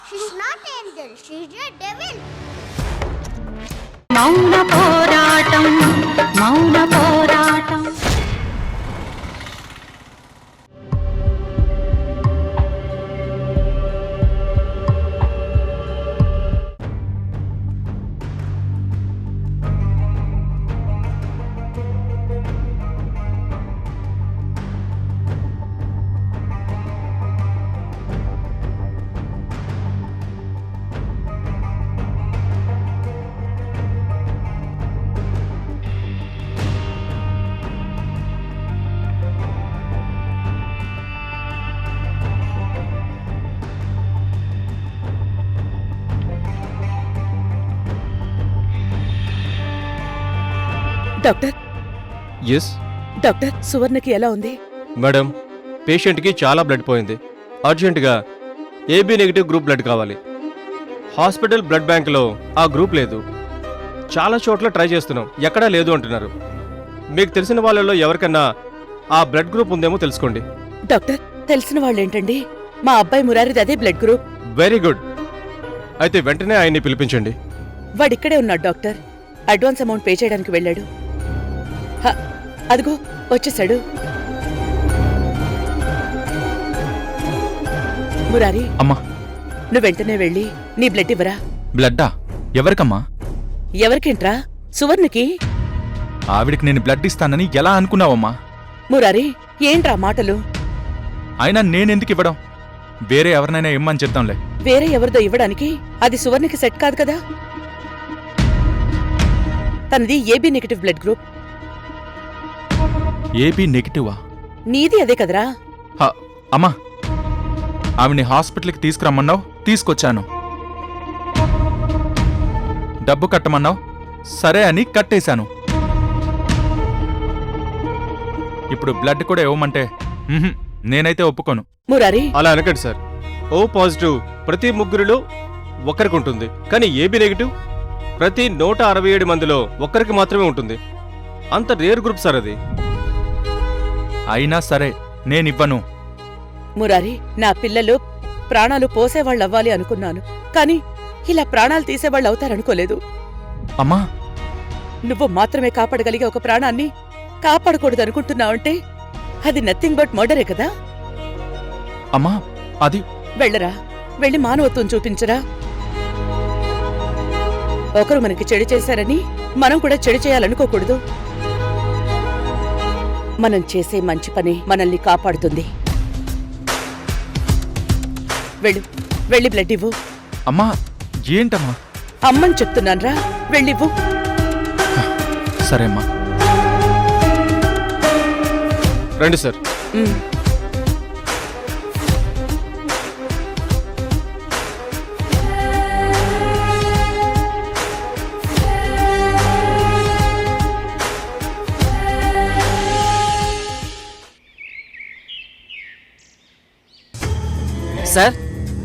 She's not angel, she's a devil. మౌన పోరాటం మౌన పోరాటం. డాక్టర్ ఎస్ డాక్టర్ సువర్ణకి ఎలా ఉంది? మేడం, పేషెంట్కి చాలా బ్లడ్ పోయింది. అర్జెంటుగా ఏబీ నెగిటివ్ గ్రూప్ బ్లడ్ కావాలి. హాస్పిటల్ బ్లడ్ బ్యాంక్లో ఆ గ్రూప్ లేదు. చాలా చోట్ల ట్రై చేస్తున్నాం, ఎక్కడా లేదు అంటున్నారు. మీకు తెలిసిన వాళ్ళలో ఎవరికన్నా ఆ బ్లడ్ గ్రూప్ ఉందేమో తెలుసుకోండి. డాక్టర్ తెలిసిన వాళ్ళేంటండి? మా అబ్బాయి మురారిది అదే బ్లడ్ గ్రూప్. Very good. అయితే వెంటనే ఆయన్ని పిలిపించండి. వాడిక్కడే ఉన్నాడు డాక్టర్. అడ్వాన్స్ అమౌంట్ పే చేయడానికి వెళ్ళాడు. అదిగో వచ్చేసాడు. మురారి, అమ్మా, నువ్వు వెంటనే వెళ్ళి నీ బ్లడ్ ఇవ్వరా. బ్లడ్డా? ఎవరికమ్మా? ఎవరికేంట్రా? సువర్ణకి. ఆవిడికి నేను బ్లడ్ ఇస్తానని ఎలా అనుకున్నావమ్మా? మురారి, ఏంట్రా మాటలు? అయినా నేనెందుకు ఇవ్వడం? వేరే ఎవరినైనా ఇమ్మని చెప్తాంలే. వేరే ఎవరిదో ఇవ్వడానికి అది సువర్ణకి సెట్ కాదు కదా. తనది AB negative blood group. AB నెగిటివా? నీది అదే కదరా. అమ్మా, ఆవిని హాస్పిటల్కి తీసుకురమ్మన్నావు, తీసుకొచ్చాను. డబ్బు కట్టమన్నావు, సరే అని కట్టేశాను. ఇప్పుడు బ్లడ్ కూడా ఇవ్వమంటే నేనైతే ఒప్పుకోను. మురారి, అలా అనకండి సార్. ఓ పాజిటివ్ ప్రతి ముగ్గురిలో ఒక్కరికి ఉంటుంది, కానీ ఏబీ నెగిటివ్ ప్రతి 167 మందిలో ఒక్కరికి మాత్రమే ఉంటుంది. అంత రేర్ గ్రూప్ సార్ అది. అయినా సరే నేనివ్వను. మురారి, నా పిల్లలు ప్రాణాలు పోసేవాళ్ళవ్వాలి అనుకున్నాను, కాని ఇలా ప్రాణాలు తీసేవాళ్ళు అవుతారనుకోలేదు. అమ్మా, నువ్వు మాత్రమే కాపాడగలిగే ఒక ప్రాణాన్ని కాపాడకూడదనుకుంటున్నావంటే అది నథింగ్ బట్ మర్డరే కదా. అమ్మా, అది వెళ్ళరా, వెళ్ళి మానవత్వం చూపించరా. ఒకరు మనకి చెడు చేశారని మనం కూడా చెడు చేయాలనుకోకూడదు. మనం చేసే మంచి పని మనల్ని కాపాడుతుంది. వెళ్ళు, వెళ్ళి బ్లడ్ ఇవ్వు. అమ్మా, ఏంటమ్మా? అమ్మని చెప్తున్నాన్రా, వెళ్ళివ్వు. సరే అమ్మా. రండి సార్. సార్,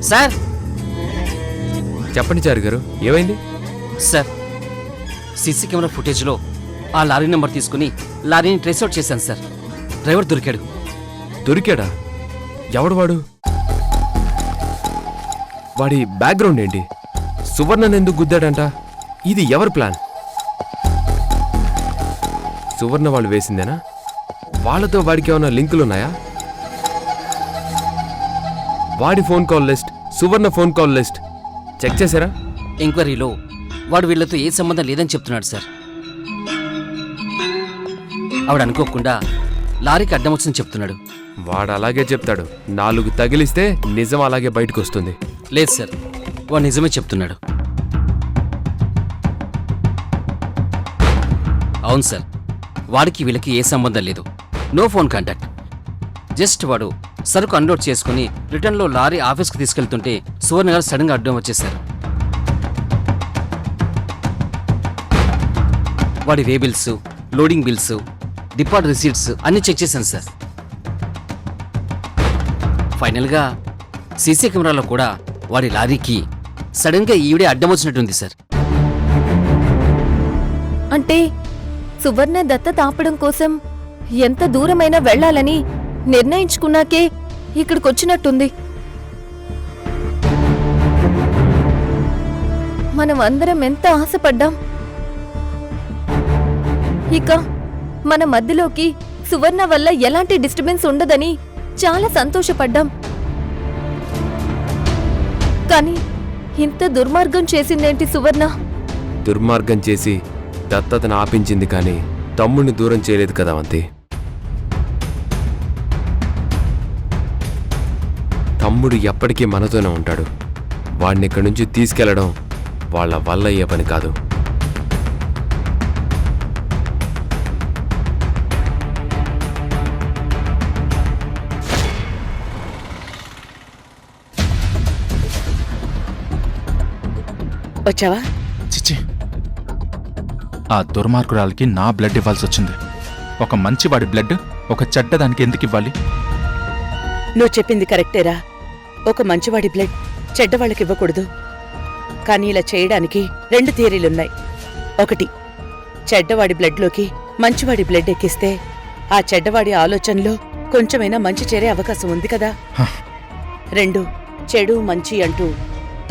సార్, చెప్పండి చారు గారు, ఏమైంది? సార్, సీసీ కెమెరా ఫుటేజ్లో ఆ లారీ నెంబర్ తీసుకుని లారీని ట్రేస్ అవుట్ చేశాను సార్. డ్రైవర్ దొరికాడు. దొరికాడా? ఎవడు వాడు? వాడి బ్యాక్గ్రౌండ్ ఏంటి? సువర్ణను ఎందుకు గుద్దాడంట? ఇది ఎవరి ప్లాన్? సువర్ణ వాళ్ళు వేసిందేనా? వాళ్ళతో వాడికి ఏమైనా లింకులున్నాయా? వాడి ఫోన్ కాల్ లిస్ట్, సువర్ణ ఫోన్ కాల్ లిస్ట్ చెక్ చేశారా? ఎంక్వైరీలో వాడు వీళ్లతో ఏ సంబంధం లేదని చెప్తున్నాడు సార్. ఆవిడ అనుకోకుండా లారీకి అడ్డం వచ్చిందని చెప్తున్నాడు. వాడు అలాగే చెప్తాడు. 4 తగిలిస్తే నిజం అలాగే బయటకు వస్తుంది. లేదు సార్, వాడు నిజమే చెప్తున్నాడు. అవును సార్, వాడికి వీళ్ళకి ఏ సంబంధం లేదు. No phone contact. జస్ట్ వాడు సరుకు అన్లోడ్ చేసుకుని రిటర్న్లో లారీ ఆఫీస్కి తీసుకెళ్తుంటే సువర్ణ గారు సడన్గా అడ్డం వచ్చేశారు. వాడి వే bills, loading bills, depart receipts అన్నీ చెక్ చేశాను సార్. ఫైనల్గా సీసీ కెమెరాలో కూడా వాడి లారీకి సడన్గా ఈవిడే అడ్డం వచ్చినట్టుంది సార్. అంటే సువర్ణ దత్తత ఆపడం కోసం ఎంత దూరమైనా వెళ్లాలని నిర్ణయించుకున్నాకే ఇక్కడికొచ్చినట్టుంది. మనం అందరం ఎంత ఆశపడ్డాం. ఇక మన మధ్యలోకి సువర్ణ వల్ల ఎలాంటి డిస్టర్బెన్స్ ఉండదని చాలా సంతోషపడ్డాం. కానీ ఇంత దుర్మార్గం చేసిందేంటి సువర్ణ? దుర్మార్గం చేసి దత్తతను ఆపించింది కానీ తమ్ముడిని దూరం చేయలేదు కదా అవంతి. తమ్ముడు ఎప్పటికీ మనతోనే ఉంటాడు. వాడిని ఇక్కడి నుంచి తీసుకెళ్లడం వాళ్ళ వల్ల అయ్యే పని కాదు. వచ్చావా? చిచ్చి, ఆ దుర్మార్గురాలకి నా బ్లడ్ ఇవ్వాల్సి వచ్చింది. ఒక మంచివాడి బ్లడ్ ఒక చెడ్డదానికి ఎందుకు ఇవ్వాలి? నువ్వు చెప్పింది కరెక్టేరా. ఒక మంచివాడి బ్లడ్ చెడ్డవాళ్ళకి ఇవ్వకూడదు. కానీ ఇలా చేయడానికి 2 థియరీలున్నాయి. ఒకటి, చెడ్డవాడి బ్లడ్లోకి మంచివాడి బ్లడ్ ఎక్కిస్తే ఆ చెడ్డవాడి ఆలోచనలో కొంచెమైనా మంచి చేరే అవకాశం ఉంది కదా. 2, చెడు మంచి అంటూ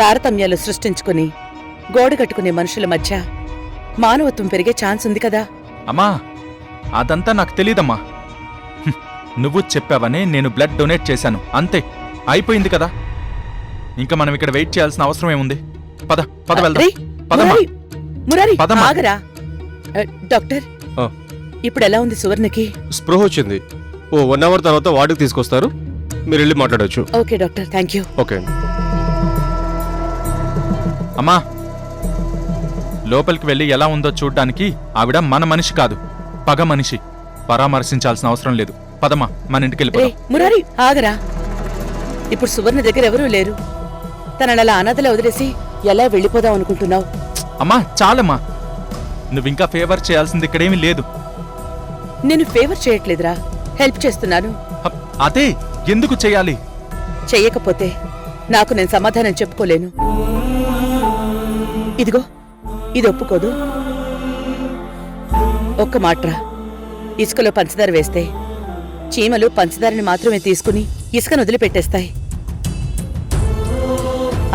తారతమ్యాలు సృష్టించుకుని గోడ కట్టుకునే మనుషుల మధ్య మానవత్వం పెరిగే ఛాన్స్ ఉంది కదా. అమ్మా, అదంతా నాకు తెలీదమ్మా. నువ్వు చెప్పావనే నేను బ్లడ్ డొనేట్ చేశాను, అంతే. అయిపోయింది కదా. ఇంకా మనం ఇక్కడ వెయిట్ చేయాల్సిన అవసరం ఏముంది? పద పద వెళ్దాం. రేయ్, పదమ్మా. మురారి, పదమ్మా. ఆగరా. డాక్టర్, ఆ. ఇప్పుడు ఎలా ఉంది సువర్ణకి? స్పృహ వచ్చింది. ఓ 1 అవర్ తర్వాత వార్డుకి తీసుకొస్తారు. మీరు వెళ్ళి మాట్లాడవచ్చు. Okay doctor, thank you. Okay అండి. అమ్మా, లోపలికి వెళ్ళి ఎలా ఉందో చూడ్డానికి ఆవిడ మన మనిషి కాదు, పగ మనిషి. పరామర్శించాల్సిన అవసరం లేదు. పదమ్మా, మన ఇంటికి రే వెళ్ళిపోదాం. మురారి, ఆగరా. ఇప్పుడు సువర్ణ దగ్గర ఎవరూ లేరు. తనని అలా అనాథలా వదిలేసి ఎలా వెళ్ళిపోదాం అనుకుంటున్నావు? అమ్మా చాలమ్మా, నువ్వింకా ఫేవర్ చేయాల్సింది ఇక్కడేమీ లేదు. నేను ఫేవర్ చేయట్లేదురా, హెల్ప్ చేస్తున్నాను. అదే ఎందుకు చేయాలి? చెయ్యకపోతే నాకు నేను సమాధానం చెప్పుకోలేను. ఇదిగో, ఇది ఒప్పుకోదు. ఒక్క మాట్రా, ఇసుకలో పంచదార వేస్తే చీమలు పంచదారని మాత్రమే తీసుకుని ఇసుకను వదిలిపెట్టేస్తాయి.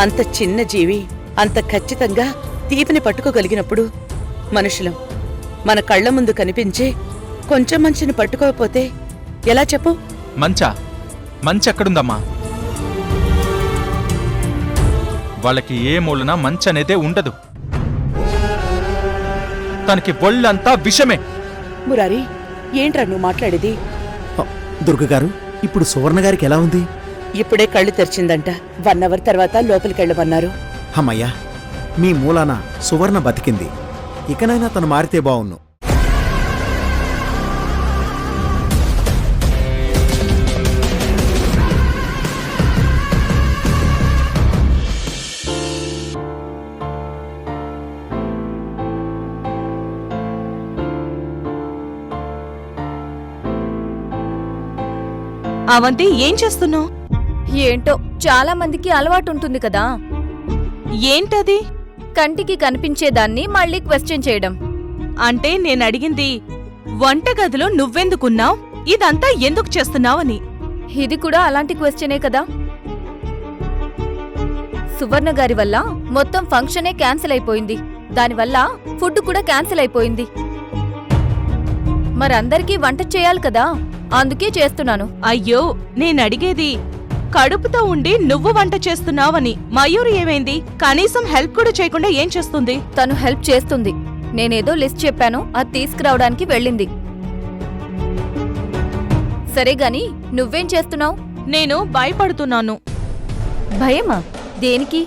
అంత చిన్న జీవి అంత ఖచ్చితంగా తీపిని పట్టుకోగలిగినప్పుడు మనుషులం మన కళ్ల ముందు కనిపించే కొంచెం మంచిని పట్టుకోకపోతే ఎలా చెప్పు? మంచి ఎక్కడుందమ్మా? వాళ్ళకి ఏ మూలన మంచి అనేదే ఉండదు. తనకి ఒళ్ళంతా విషమే. మురారి, ఏంట్రా నువ్వు మాట్లాడేది? దుర్గగారు, ఇప్పుడు సువర్ణ గారికి ఎలా ఉంది? ఇప్పుడే కళ్ళు తెరిచిందంట. 1 అవర్ తర్వాత లోపలికెళ్ళమన్నారు. అమ్మయ్యా, మీ మూలాన సువర్ణ బతికింది. ఇకనైనా తను మారితే బావున్ను. అవంతి, ఏం చేస్తున్నావు? ఏంటో, చాలా మందికి అలవాటు ఉంటుంది కదా. ఏంటది? కంటికి కనిపించేదాన్ని మళ్ళీ క్వశ్చన్ చేయడం. అంటే నేనడిగింది వంటగదిలో నువ్వెందుకున్నావ్, ఇదంతా ఎందుకు చేస్తున్నావని. ఇది కూడా అలాంటి క్వశ్చనే కదా. సువర్ణ గారి వల్ల మొత్తం ఫంక్షనే క్యాన్సిల్ అయిపోయింది. దానివల్ల ఫుడ్ కూడా క్యాన్సిల్ అయిపోయింది. మరందరికీ వంట చేయాలి కదా, అందుకే చేస్తున్నాను. అయ్యో, నేనడిగేది కడుపుతో ఉండి నువ్వు వంట చేస్తున్నావని. మయూరి ఏమైంది? కనీసం హెల్ప్ కూడా చేయకుండా ఏం చేస్తుంది? తను హెల్ప్ చేస్తుంది. నేనేదో లిస్ట్ చెప్పాను, అది తీసుకురావడానికి వెళ్ళింది. సరే గాని నువ్వేం చేస్తున్నావు? నేను భయపడుతున్నాను. భయమా? దేనికి?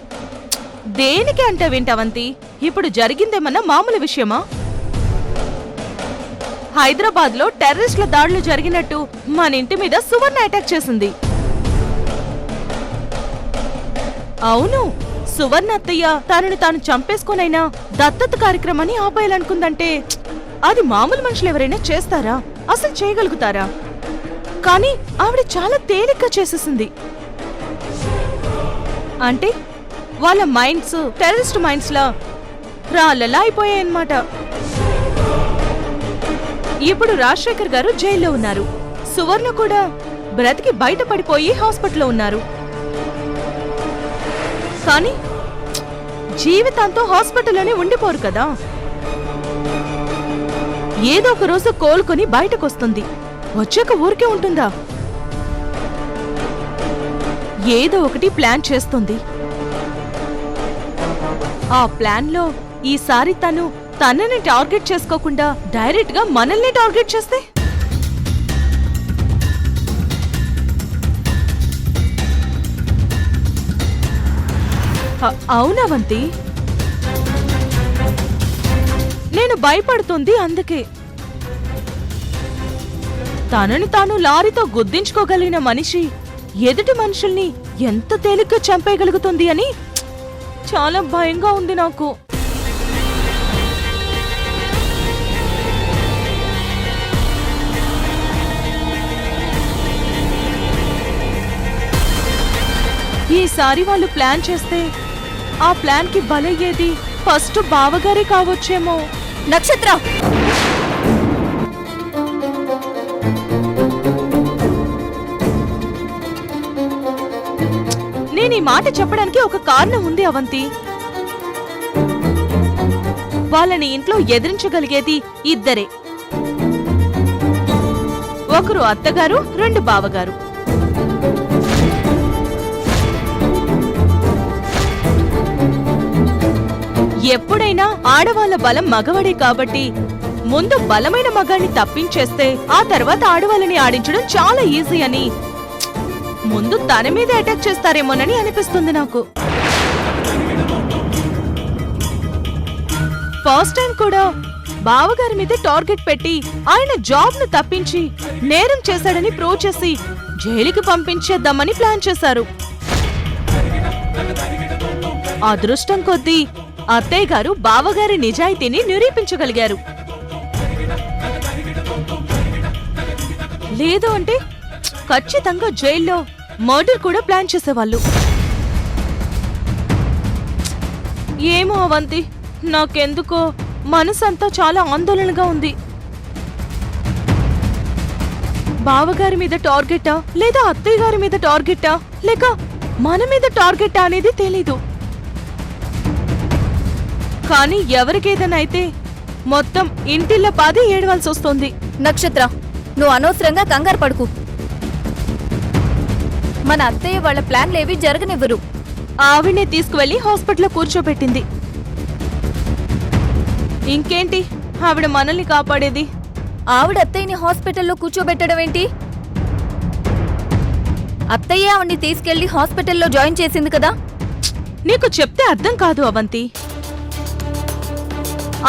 దేనికి అంటే వింటవంతి, ఇప్పుడు జరిగిందేమన్నా మామూలు విషయమా? హైదరాబాద్లో టెర్రరిస్టుల దాడులు జరిగినట్టు మన ఇంటి మీద సువర్ణ అటాక్ చేసింది. అవును, సువర్ణ అత్తయ్య తనని తాను చంపేసుకునైనా దత్తత కార్యక్రమాన్ని ఆపేయాలనుకుందంటే అది మామూలు మనుషులు ఎవరైనా చేస్తారా? అసలు చేయగలుగుతారా? కానీ ఆవిడ చాలా తేలిగ్గా చేసేసింది. అంటే వాళ్ళ మైండ్స్ టెర్రరిస్ట్ మైండ్స్ లా రాళ్ళలా అయిపోయాయన్నమాట. ఇప్పుడు రాజశేఖర్ గారు జైల్లో ఉన్నారు. సువర్ణ కూడా బ్రతికి బయటపడిపోయి హాస్పిటల్లో ఉన్నారు. కానీ జీవితాంతో హాస్పిటల్లోనే ఉండిపోరు కదా. ఏదో ఒక రోజు కోలుకొని బయటకొస్తుంది. వచ్చాక ఊరికే ఉంటుందా? ఏదో ఒకటి ప్లాన్ చేస్తుంది. ఆ ప్లాన్లో ఈసారి తనని టార్గెట్ చేసుకోకుండా డైరెక్ట్ గా మనల్ని టార్గెట్ చేస్తే? అవునవంతి, నేను భయపడుతుంది అందుకే. తనని తాను లారీతో గుద్దించుకోగలిగిన మనిషి ఎదుటి మనుషుల్ని ఎంత తేలిగ్గా చంపేయగలుగుతుంది అని చాలా భయంగా ఉంది నాకు. ఈసారి వాళ్ళు ప్లాన్ చేస్తే ఆ ప్లాన్ కి బలయ్యేది ఫస్ట్ బావగారే కావచ్చేమో. నక్షత్ర, నేను ఈ మాట చెప్పడానికి ఒక కారణం ఉంది అవంతి. వాళ్ళని ఇంట్లో ఎదిరించగలిగేది ఇద్దరే. ఒకరు అత్తగారు, రెండు బావగారు. ఎప్పుడైనా ఆడవాళ్ళ బలం మగవాడే కాబట్టి ముందు బలమైన మగాన్ని తప్పించేస్తే ఆ తర్వాత ఆడవాళ్ళని ఆడించడం చాలా ఈజీ అని ముందు తన మీద అటాక్ చేస్తారేమోనని అనిపిస్తుంది నాకు. ఫస్ట్ టైం కూడా బావగారి మీద టార్గెట్ పెట్టి ఆయన జాబ్ ను తప్పించి నేరం చేశాడని ప్రూవ్ చేసి జైలుకి పంపించేద్దామని ప్లాన్ చేశారు. అదృష్టం కొద్దీ అత్తయ్య గారు బావగారి నిజాయితీని నిరూపించగలిగారు. లేదు అంటే ఖచ్చితంగా జైల్లో మర్డర్ కూడా ప్లాన్ చేసేవాళ్ళు. ఏమో అవంతి, నాకెందుకో మనసంతా చాలా ఆందోళనగా ఉంది. బావగారి మీద టార్గెటా లేదా అత్తయ్య గారి మీద టార్గెటా లేక మన మీద టార్గెటా అనేది తెలీదు. కానీ ఎవరికేదనైతే మొత్తం ఇంటిల్ల పాది ఏడవలసి వస్తుంది. నక్షత్ర, నువ్వు అనవసరంగా కంగారు పడుకు. మన అత్తయ్య వాళ్ళ ప్లాన్లేవి జరగనివ్వరు. ఆవిడ్నే తీసుకువెళ్లి హాస్పిటల్లో కూర్చోబెట్టింది. ఇంకేంటి ఆవిడ మనల్ని కాపాడేది? ఆవిడ అత్తయ్యని హాస్పిటల్లో కూర్చోబెట్టడం ఏంటి? అత్తయ్య ఆవిడ్ని తీసుకెళ్లి హాస్పిటల్లో జాయిన్ చేసింది కదా. నీకు చెప్తే అర్థం కాదు అవంతి.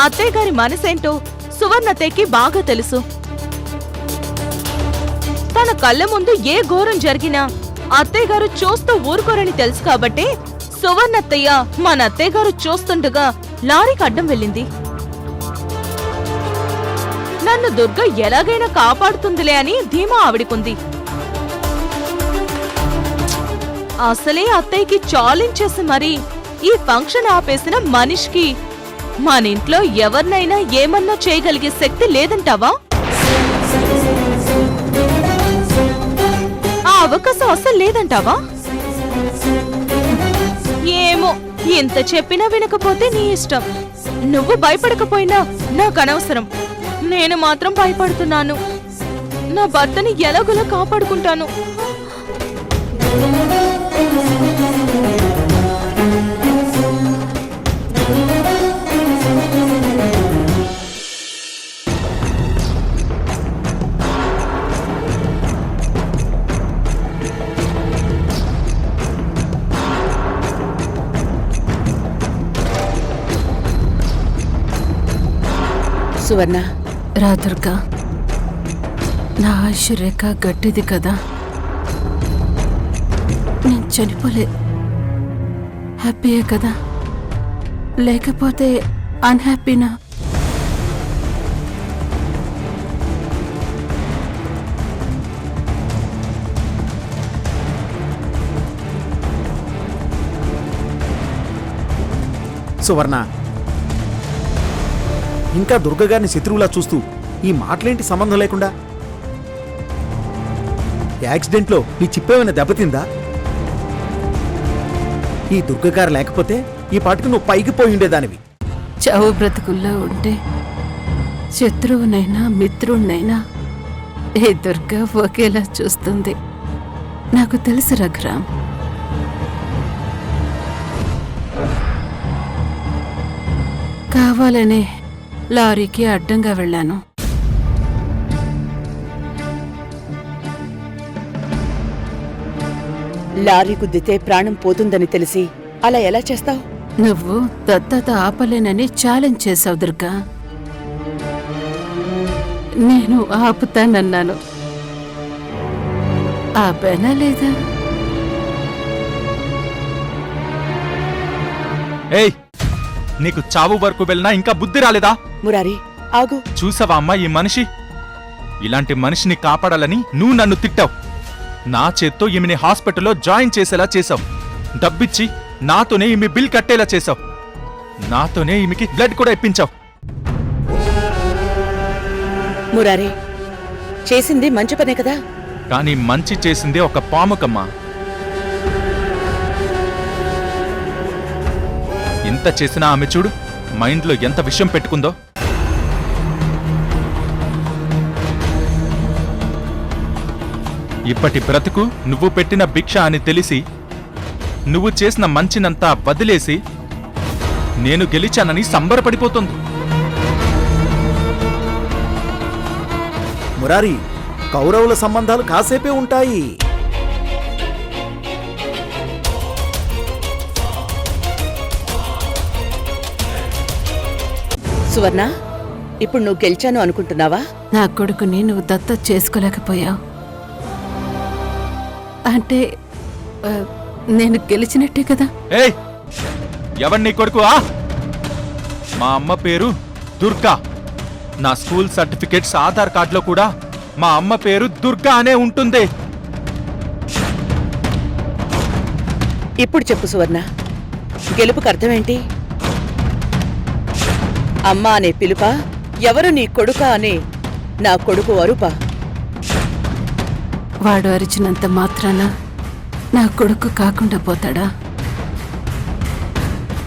అత్తయ్య గారి మనసేంటో సువర్ణతేకి బాగా తెలుసు. తన కళ్ళ ముందు ఏ ఘోరం జరిగినా అత్తయ్య గారు చూస్తూ ఊరుకోరని తెలుసు కాబట్టి సువర్ణత్తయ్య మన అత్తయ్య గారు చూస్తుండగా లారీకి అడ్డం వెళ్ళింది. నన్ను దుర్గ ఎలాగైనా కాపాడుతుందిలే అని ధీమా ఆవిడికుంది. అసలే అత్తయ్యకి ఛాలెంజ్ చేసి మరీ ఈ ఫంక్షన్ ఆపేసిన మనిషికి మన ఇంట్లో ఎవరినైనా ఏమన్నా చేయగలిగే శక్తి లేదంటావా? ఆ అవకాశం అసలు లేదంటావా? ఏమో, ఎంత చెప్పినా వినకపోతే నీ ఇష్టం. నువ్వు భయపడకపోయినా నాకు అనవసరం. నేను మాత్రం భయపడుతున్నాను. నా భర్తని ఎలాగోలా కాపాడుకుంటాను. సువర్ణ, రా దుర్గా. నా ఆయుష్రేఖ గట్టిది కదా. నేను చనిపోలే. హ్యాపీయే కదా, లేకపోతే అన్హ్యాపీనా? సువర్ణ, ఇంకా దుర్గగారిని శత్రువులా చూస్తూ ఈ మాటలేంటి సంబంధం లేకుండా? యాక్సిడెంట్లో నీ చిప్పేమైనా దెబ్బతిందా? ఈ దుర్గగారు లేకపోతే ఈ పాటికి నువ్వు పైకి పోయి ఉండేదానివి. చావు బ్రతుకుల్లో ఉంటే శత్రువునైనా మిత్రుణ్ణైనా ఏ దుర్గా ఒకేలా చూస్తుంది. నాకు తెలుసు రఘురామ్. కావాలనే లారీకి అడ్డంగా వెళ్ళాను. లారీ గుద్దితే ప్రాణం పోతుందని తెలిసి అలా ఎలా చేస్తావు? నువ్వు దత్తత ఆపలేనని ఛాలెంజ్ చేశావు దుర్గా. నేను ఆపుతానన్నాను. ఆపానా లేదా? ఏయ్, నీకు చావు వరకు వెళ్ళినా ఇంకా బుద్ధి రాలేదా? మురారి ఆగు. చూసావా అమ్మా ఈ మనిషి? ఇలాంటి మనిషిని కాపాడాలని నువ్వు నన్ను తిట్టావు. నా చేత్తో ఈమెని హాస్పిటల్లో జాయిన్ చేసేలా చేశావు. డబ్బిచ్చి నాతోనే ఈమె బిల్ కట్టేలా చేశావు. నాతోనే ఈమెకి బ్లడ్ కూడా ఇప్పించావు. మురారి చేసింది మంచి పనే కదా. కానీ మంచి చేసిందే ఒక పాముకమ్మా. ఇంత చేసినా ఆమె చూడు మైండ్లో ఎంత విషయం పెట్టుకుందో. ఇప్పటి బ్రతుకు నువ్వు పెట్టిన భిక్ష అని తెలిసి నువ్వు చేసిన మంచినంతా వదిలేసి నేను గెలిచానని సంబరపడిపోతుంది. మురారి, కౌరవుల సంబంధాలు కాసేపే ఉంటాయి. సువర్ణ, ఇప్పుడు నువ్వు గెలిచాను అనుకుంటున్నావా? నా కొడుకుని నువ్వు దత్తత చేసుకోలేకపోయావు అంటే నేను గెలిచినట్టే కదా. ఏయ్, ఎవరు నీ కొడుకు? మా అమ్మ పేరు దుర్గా. నా స్కూల్ సర్టిఫికెట్స్ ఆధార్ కార్డులో కూడా మా అమ్మ పేరు దుర్గా అనే ఉంటుంది. ఇప్పుడు చెప్పు సువర్ణ, గెలుపుకు అర్థమేంటి? అమ్మ అనే పిలుపా, ఎవరు నీ కొడుకా అనే నా కొడుకు అరుపా? వాడు అరిచినంత మాత్రాన నా కొడుకు కాకుండా పోతాడా?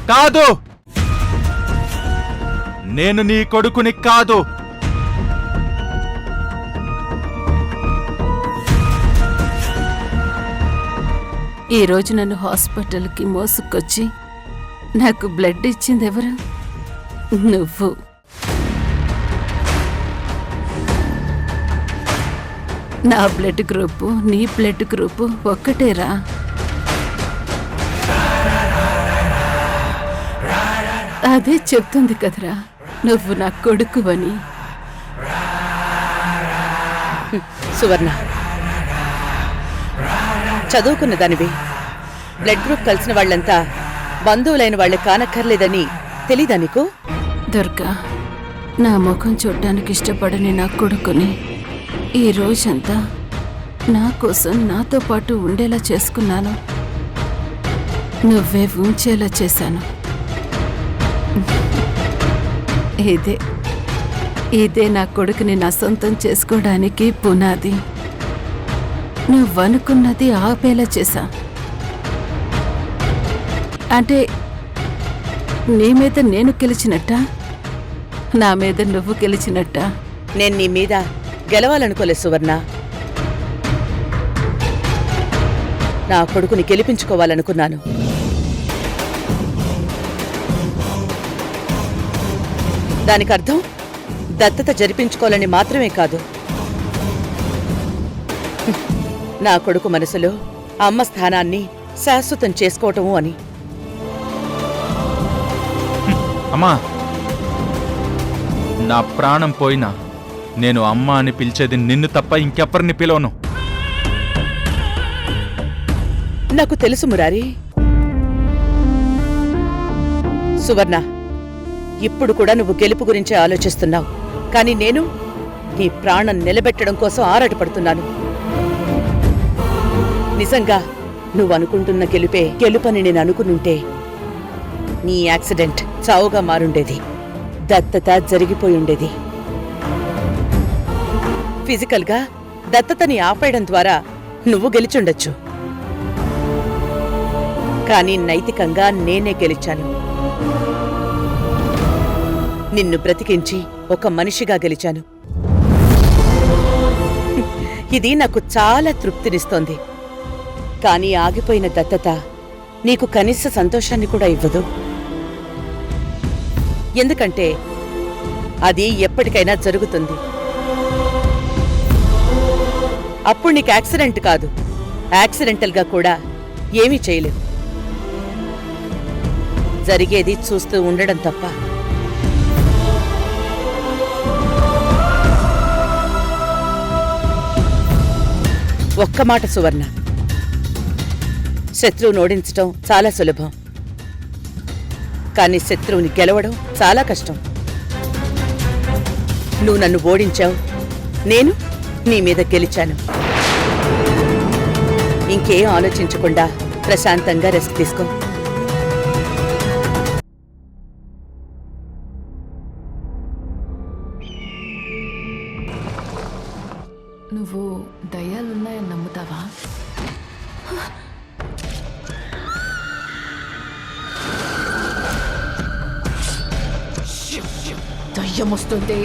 కాదు, నేను నీ కొడుకుని కాదు. ఈ రోజు నన్ను హాస్పిటల్కి మోసుకొచ్చి నాకు బ్లడ్ ఇచ్చింది ఎవరు? నువ్వు. నా బ్లడ్ గ్రూపు నీ బ్లడ్ గ్రూపు ఒక్కటేరా. అదే చెప్తుంది కదరా నువ్వు నా కొడుకు అని. సువర్ణ, చదువుకున్న దానివి. బ్లడ్ గ్రూప్ కలిసిన వాళ్ళంతా బంధువులైన వాళ్ళే కానక్కర్లేదని తెలీదా నీకు? దుర్గా, నా ముఖం చూడ్డానికి ఇష్టపడని నా కొడుకుని ఈ రోజంతా నా కోసం నాతో పాటు ఉండేలా చేసుకున్నాను. నువ్వే ఉంచేలా చేశాను. ఇదే నా కొడుకుని నా సొంతం చేసుకోవడానికి పునాది. నువ్వనుకున్నది ఆపేలా చేశా. అంటే నీ మీద నేను గెలిచినట్టా, నా మీద నువ్వు గెలిచినట్టా? నేను నీ మీద గెలవాలనుకోలేదు సువర్ణ. నా కొడుకుని గెలిపించుకోవాలనుకున్నాను. దానికర్థం దత్తత జరిపించుకోవాలని మాత్రమే కాదు, నా కొడుకు మనసులో అమ్మ స్థానాన్ని శాశ్వతం చేసుకోవటము అని. అమ్మా, నా ప్రాణం పోయినా నేను అమ్మ అని పిలిచేది నిన్ను తప్ప ఇంకెవ్వరిని పిలవను. నాకు తెలుసు మురారి. సువర్ణ, ఇప్పుడు కూడా నువ్వు గెలుపు గురించే ఆలోచిస్తున్నావు. కానీ నేను నీ ప్రాణం నిలబెట్టడం కోసం ఆరాటపడుతున్నాను. నిజంగా నువ్వు అనుకుంటున్న గెలుపని నేను అనుకునుంటే నీ యాక్సిడెంట్ చావుగా మారుండేది. దత్తత జరిగిపోయుండేది. ఫిజికల్గా దత్తతని ఆపేయడం ద్వారా నువ్వు గెలిచుండొచ్చు. కానీ నైతికంగా నేనే గెలిచాను. నిన్ను బ్రతికించి ఒక మనిషిగా గెలిచాను. ఇది నాకు చాలా తృప్తినిస్తోంది. కానీ ఆగిపోయిన దత్తత నీకు కనీస సంతోషాన్ని కూడా ఇవ్వదు. ఎందుకంటే అది ఎప్పటికైనా జరుగుతుంది. అప్పుడు నీకు యాక్సిడెంట్ కాదు, యాక్సిడెంటల్గా కూడా ఏమీ చేయలేవు. జరిగేది చూస్తూ ఉండడం తప్ప. ఒక్క మాట సువర్ణ, శత్రువును ఓడించటం చాలా సులభం, కానీ శత్రువుని గెలవడం చాలా కష్టం. నువ్వు నన్ను ఓడించావు, నేను నీ మీద గెలిచాను. ఇంకేం ఆలోచించకుండా ప్రశాంతంగా రెస్ట్ తీసుకో. నువ్వు దయ్యాలున్నాయని నమ్ముతావా? దయ్యం వస్తుంది.